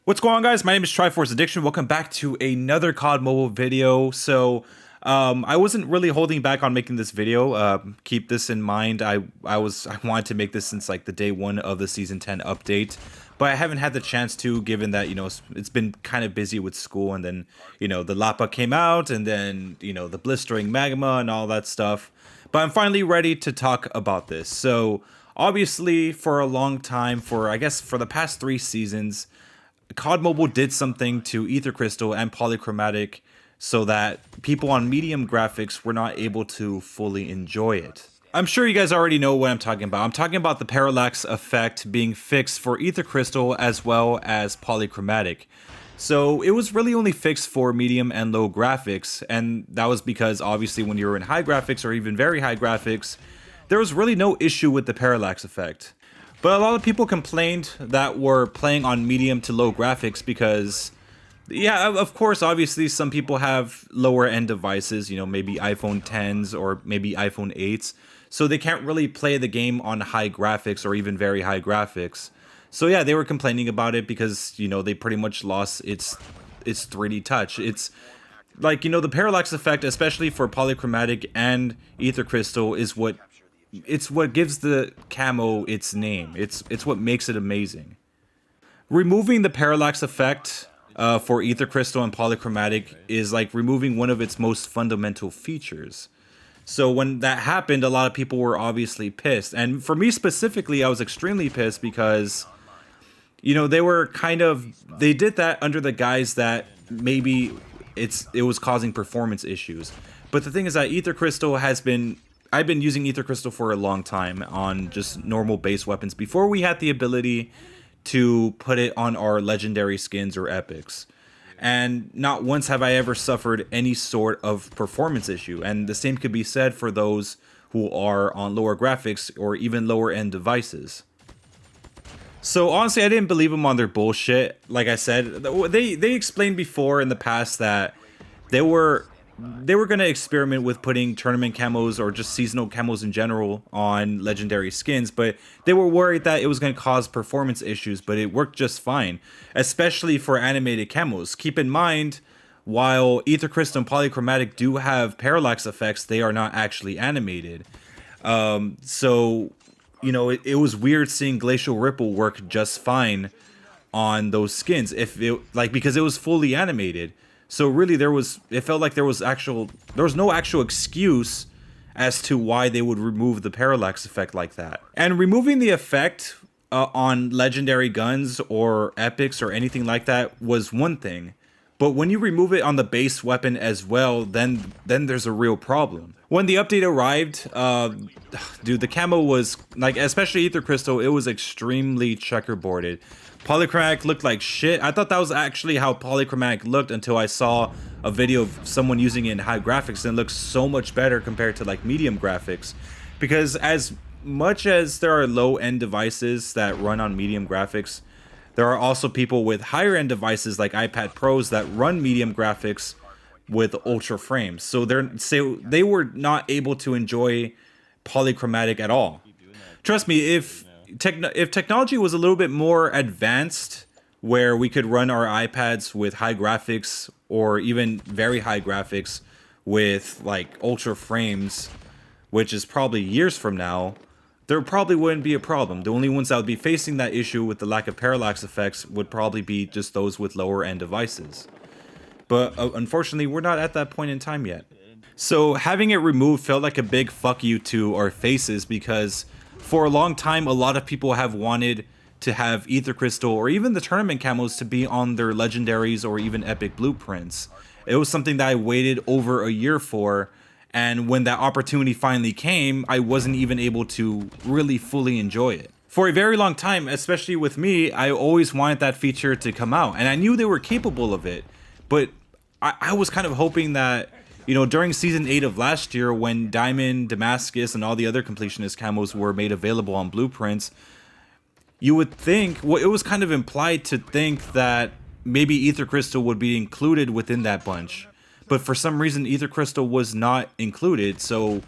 What's going on, guys? My name is Triforce Addiction. Welcome back to another COD mobile video. I wasn't really holding back on making this video. Keep this in mind. I wanted to make this since like the day one of the season 10 update, but I haven't had the chance to, given that it's been kind of busy with school, and then the Lapa came out, and then the blistering magma and all that stuff. But I'm finally ready to talk about this. So obviously, for a long time, I guess for the past 3 seasons, COD Mobile did something to Aether Crystal and Polychromatic so that people on medium graphics were not able to fully enjoy it. I'm sure you guys already know what I'm talking about. I'm talking about the parallax effect being fixed for Aether Crystal as well as Polychromatic. So it was really only fixed for medium and low graphics, and that was because obviously when you were in high graphics or even very high graphics, there was really no issue with the parallax effect. But a lot of people complained that were playing on medium to low graphics because, yeah, of course, obviously some people have lower end devices, maybe iPhone 10s or maybe iPhone 8s, so they can't really play the game on high graphics or even very high graphics. So yeah, they were complaining about it because, they pretty much lost its 3D touch. It's like, the parallax effect, especially for Polychromatic and Aether Crystal, is what gives the camo its name. It's what makes it amazing. Removing the parallax effect for Aether Crystal and Polychromatic is like removing one of its most fundamental features. So when that happened, a lot of people were obviously pissed. And for me specifically, I was extremely pissed because, they did that under the guise that maybe it was causing performance issues. But the thing is that I've been using Aether Crystal for a long time on just normal base weapons before we had the ability to put it on our legendary skins or epics. And not once have I ever suffered any sort of performance issue. And the same could be said for those who are on lower graphics or even lower end devices. So honestly, I didn't believe them on their bullshit. Like I said, they explained before in the past that they were going to experiment with putting tournament camos or just seasonal camos in general on legendary skins, but they were worried that it was going to cause performance issues, but it worked just fine, especially for animated camos. Keep in mind, while Aether Crystal and Polychromatic do have parallax effects, they are not actually animated. It was weird seeing Glacial Ripple work just fine on those skins because it was fully animated. So really, it felt like there was no actual excuse as to why they would remove the parallax effect like that. And removing the effect on legendary guns or epics or anything like that was one thing, but when you remove it on the base weapon as well, then there's a real problem. When the update arrived, dude, the camo was like, especially Aether Crystal, it was extremely checkerboarded. Polychromatic looked like shit. I thought that was actually how Polychromatic looked until I saw a video of someone using it in high graphics, and it looks so much better compared to like medium graphics. Because as much as there are low-end devices that run on medium graphics, there are also people with higher-end devices like iPad Pros that run medium graphics with ultra frames. So they were not able to enjoy Polychromatic at all. Trust me, if technology was a little bit more advanced, where we could run our iPads with high graphics or even very high graphics with like ultra frames, which is probably years from now, there probably wouldn't be a problem. The only ones that would be facing that issue with the lack of parallax effects would probably be just those with lower end devices. But unfortunately, we're not at that point in time yet. So having it removed felt like a big fuck you to our faces, because for a long time, a lot of people have wanted to have Aether Crystal or even the tournament camos to be on their legendaries or even epic blueprints. It was something that I waited over a year for, and when that opportunity finally came, I wasn't even able to really fully enjoy it. For a very long time, especially with me, I always wanted that feature to come out, and I knew they were capable of it, but I was kind of hoping that during Season 8 of last year, when Diamond, Damascus, and all the other completionist camos were made available on blueprints, you would think, well, it was kind of implied to think that maybe Aether Crystal would be included within that bunch. But for some reason, Aether Crystal was not included, so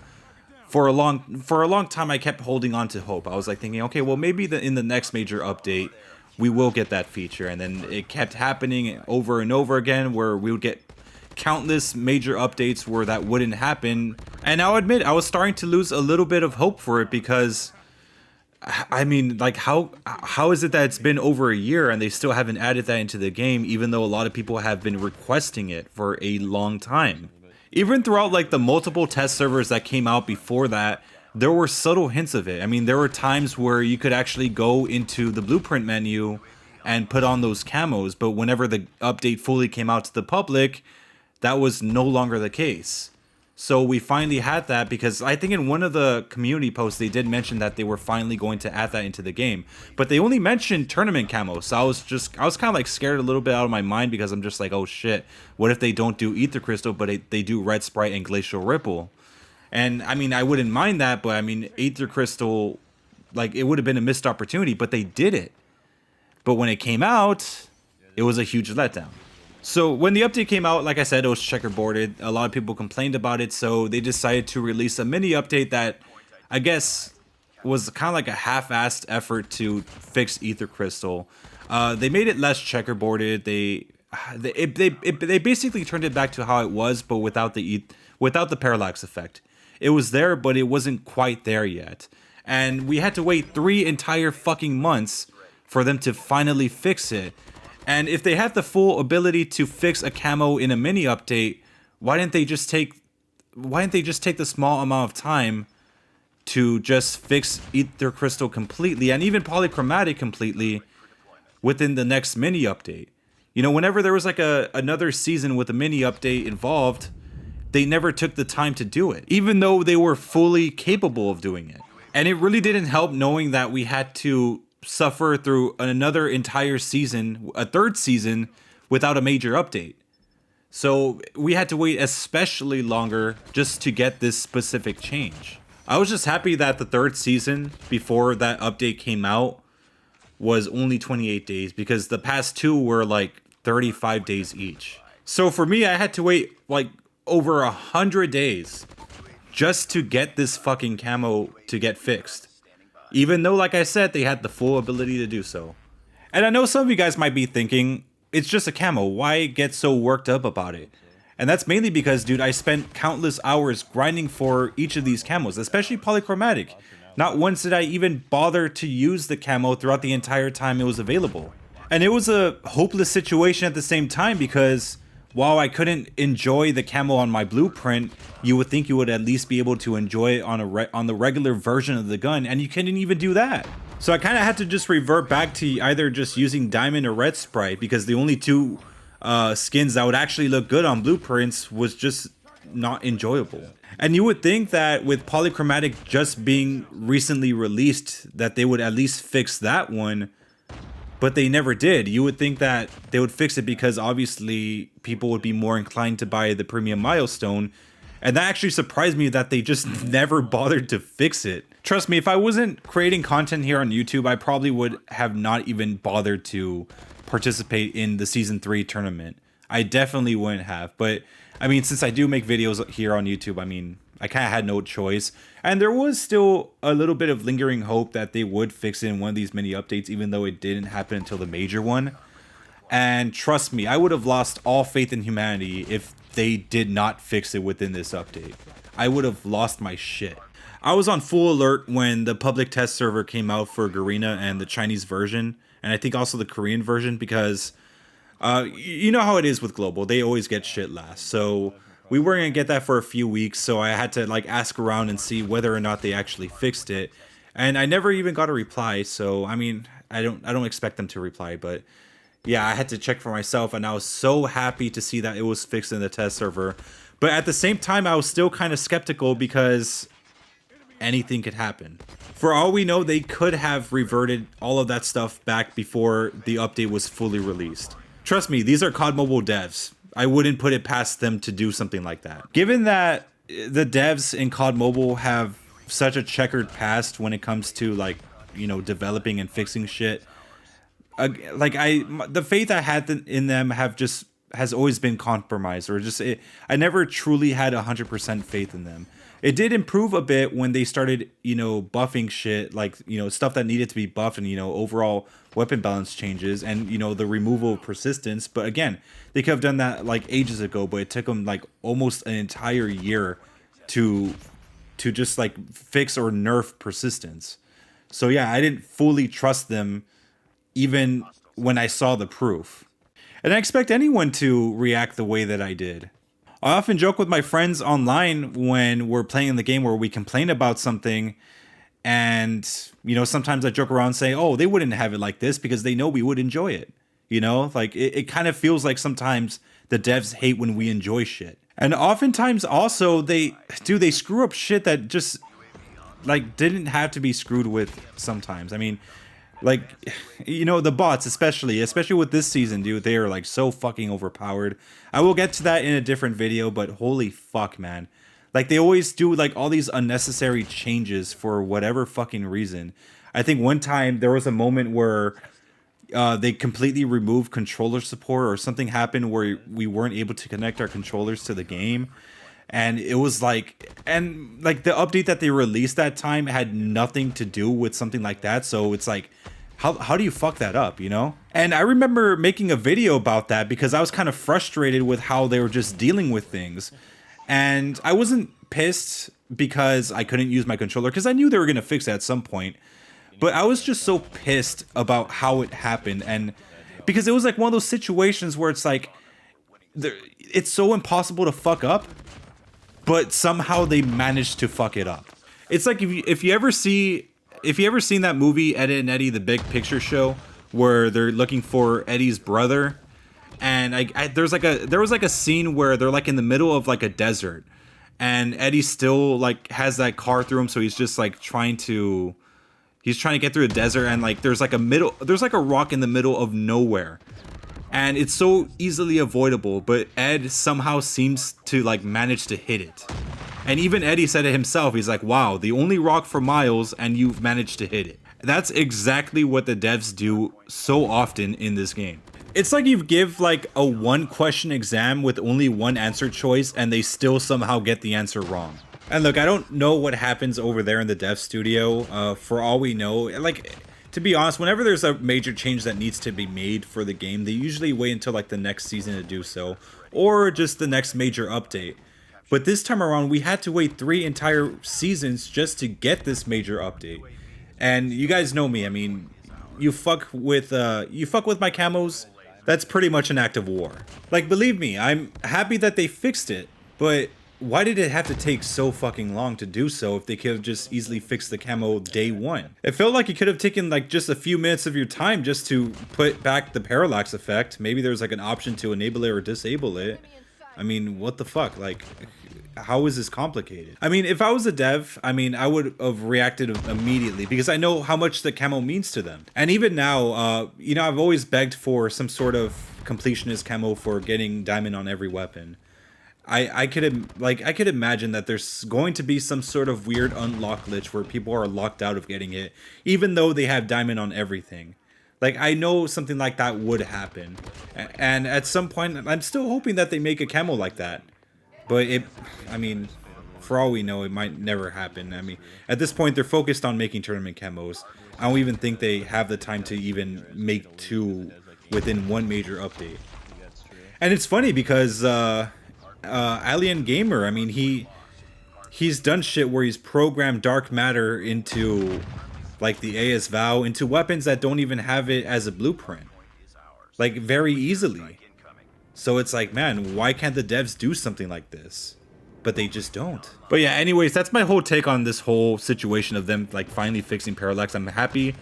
for a long time, I kept holding on to hope. I was like thinking, okay, well, maybe in the next major update, we will get that feature. And then it kept happening over and over again, where we would get countless major updates where that wouldn't happen. And I'll admit, I was starting to lose a little bit of hope for it, because I mean, like, how is it that it's been over a year and they still haven't added that into the game, even though a lot of people have been requesting it for a long time? Even throughout like the multiple test servers that came out before that, there were subtle hints of it. I mean, there were times where you could actually go into the blueprint menu and put on those camos, but whenever the update fully came out to the public, that was no longer the case. So we finally had that, because I think in one of the community posts they did mention that they were finally going to add that into the game, but they only mentioned tournament camo. So I was kind of like scared a little bit out of my mind, because I'm just like, oh shit, what if they don't do Aether Crystal, but they do Red Sprite and Glacial Ripple? And I mean, I wouldn't mind that, but I mean, Aether Crystal, like, it would have been a missed opportunity, but they did it. But when it came out, it was a huge letdown. So when the update came out, like I said, it was checkerboarded. A lot of people complained about it, so they decided to release a mini update that I guess was kind of like a half-assed effort to fix Aether Crystal. They made it less checkerboarded. They basically turned it back to how it was, but without the parallax effect. It was there, but it wasn't quite there yet. And we had to wait 3 entire fucking months for them to finally fix it. And if they had the full ability to fix a camo in a mini update, why didn't they just take the small amount of time to just fix Aether Crystal completely, and even Polychromatic completely, within the next mini update? You know, whenever there was like another season with a mini update involved, they never took the time to do it, even though they were fully capable of doing it. And it really didn't help knowing that we had to suffer through another entire season, a 3rd season, without a major update. So we had to wait especially longer just to get this specific change. I was just happy that the 3rd season, before that update came out, was only 28 days, because the past 2 were like 35 days each. So for me, I had to wait like over 100 days just to get this fucking camo to get fixed. Even though, like I said, they had the full ability to do so. And I know some of you guys might be thinking, it's just a camo, why get so worked up about it? And that's mainly because, dude, I spent countless hours grinding for each of these camos, especially Polychromatic. Not once did I even bother to use the camo throughout the entire time it was available. And it was a hopeless situation at the same time, because while I couldn't enjoy the camo on my blueprint, you would think you would at least be able to enjoy it on the regular version of the gun, and you couldn't even do that. So I kind of had to just revert back to either just using Diamond or Red Sprite, because the only 2 skins that would actually look good on blueprints was just not enjoyable. And you would think that with Polychromatic just being recently released, that they would at least fix that one, but they never did. You would think that they would fix it because obviously people would be more inclined to buy the premium milestone. And that actually surprised me that they just never bothered to fix it. Trust me, if I wasn't creating content here on YouTube, I probably would have not even bothered to participate in the Season 3 tournament. I definitely wouldn't have. But I mean, since I do make videos here on YouTube, I mean, I kind of had no choice. And there was still a little bit of lingering hope that they would fix it in one of these mini updates, even though it didn't happen until the major one. And trust me, I would have lost all faith in humanity if they did not fix it within this update. I would have lost my shit. I was on full alert when the public test server came out for Garena and the Chinese version, and I think also the Korean version, because you know how it is with Global. They always get shit last. So we weren't gonna get that for a few weeks, so I had to like ask around and see whether or not they actually fixed it. And I never even got a reply, so I mean, I don't expect them to reply, but yeah, I had to check for myself, and I was so happy to see that it was fixed in the test server. But at the same time, I was still kind of skeptical, because anything could happen. For all we know, they could have reverted all of that stuff back before the update was fully released. Trust me, these are COD Mobile devs. I wouldn't put it past them to do something like that. Given that the devs in COD Mobile have such a checkered past when it comes to, like, you know, developing and fixing shit, the faith I had in them has always been compromised, or I never truly had 100% faith in them. It did improve a bit when they started, you know, buffing shit, like, you know, stuff that needed to be buffed, and, you know, overall weapon balance changes and, you know, the removal of persistence. But again, they could have done that like ages ago, but it took them like almost an entire year to just like fix or nerf persistence. So yeah, I didn't fully trust them even when I saw the proof. And I expect anyone to react the way that I did. I often joke with my friends online when we're playing the game where we complain about something, and, you know, sometimes I joke around saying, oh, they wouldn't have it like this because they know we would enjoy it. You know, like it kind of feels like sometimes the devs hate when we enjoy shit. And oftentimes also they screw up shit that just like didn't have to be screwed with sometimes. I mean, like, you know, the bots, especially with this season, dude, they are like so fucking overpowered. I will get to that in a different video, but holy fuck, man. Like, they always do like all these unnecessary changes for whatever fucking reason. I think one time there was a moment where they completely removed controller support, or something happened where we weren't able to connect our controllers to the game. And it was like, and like the update that they released that time had nothing to do with something like that. So it's like, how do you fuck that up, you know? And I remember making a video about that because I was kind of frustrated with how they were just dealing with things. And I wasn't pissed because I couldn't use my controller, because I knew they were going to fix it at some point. But I was just so pissed about how it happened. And because it was like one of those situations where it's like, it's so impossible to fuck up, but somehow they managed to fuck it up. It's like if you ever seen that movie Ed and Eddie the Big Picture Show, where they're looking for Eddie's brother, and there was like a scene where they're like in the middle of like a desert, and Eddie still like has that car through him, so he's just like trying to get through the desert, and like there's like a rock in the middle of nowhere. And it's so easily avoidable, but Ed somehow seems to like manage to hit it. And even Eddie said it himself. He's like, wow, the only rock for miles and you've managed to hit it. That's exactly what the devs do so often in this game. It's like you give like a 1-question exam with only one answer choice and they still somehow get the answer wrong. And look, I don't know what happens over there in the dev studio. For all we know, like, to be honest, whenever there's a major change that needs to be made for the game, they usually wait until like the next season to do so, or just the next major update. But this time around, we had to wait 3 entire seasons just to get this major update. And you guys know me. I mean, you fuck with my camos, that's pretty much an act of war. Like, believe me, I'm happy that they fixed it, but why did it have to take so fucking long to do so if they could have just easily fixed the camo day one? It felt like it could have taken like just a few minutes of your time just to put back the parallax effect. Maybe there's like an option to enable it or disable it. I mean, what the fuck? Like, how is this complicated? I mean, if I was a dev, I mean, I would have reacted immediately because I know how much the camo means to them. And even now, you know, I've always begged for some sort of completionist camo for getting diamond on every weapon. I could imagine that there's going to be some sort of weird unlock glitch where people are locked out of getting it, even though they have diamond on everything. Like, I know something like that would happen, and at some point, I'm still hoping that they make a camo like that. But I mean, for all we know, it might never happen. I mean, at this point, they're focused on making tournament camos. I don't even think they have the time to even make 2 within one major update. And it's funny because Alien Gamer, I mean, he's done shit where he's programmed dark matter into like the AETHER into weapons that don't even have it as a blueprint, like very easily. So it's like, man, why can't the devs do something like this? But they just don't. But yeah, anyways, that's my whole take on this whole situation of them like finally fixing parallax. I'm happy,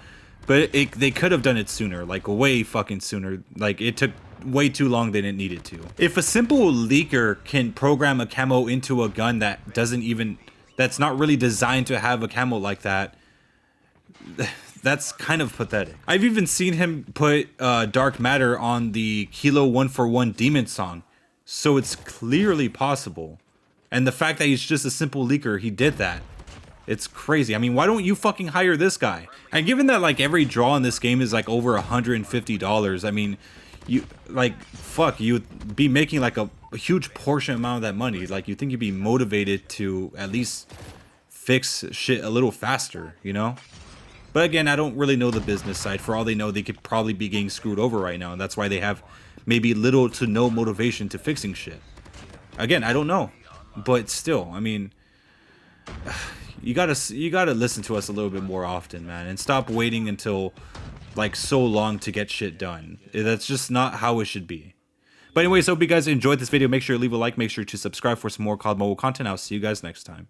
but they could have done it sooner, like way fucking sooner. Like, it took way too long than it needed to. If a simple leaker can program a camo into a gun that's not really designed to have a camo like that, that's kind of pathetic. I've even seen him put dark matter on the Kilo 141 Demon song, so it's clearly possible. And the fact that he's just a simple leaker, he did that. It's crazy. I mean, why don't you fucking hire this guy? And given that like every draw in this game is like over $150, I mean, you'd be making like a huge portion amount of that money. Like, you think you'd be motivated to at least fix shit a little faster, you know? But again, I don't really know the business side. For all they know, they could probably be getting screwed over right now, and that's why they have maybe little to no motivation to fixing shit. Again, I don't know, but still, I mean, you gotta listen to us a little bit more often, man, and stop waiting until like so long to get shit done. That's just not how it should be. But anyways, hope you guys enjoyed this video. Make sure to leave a like, make sure to subscribe for some more COD Mobile content. I'll see you guys next time.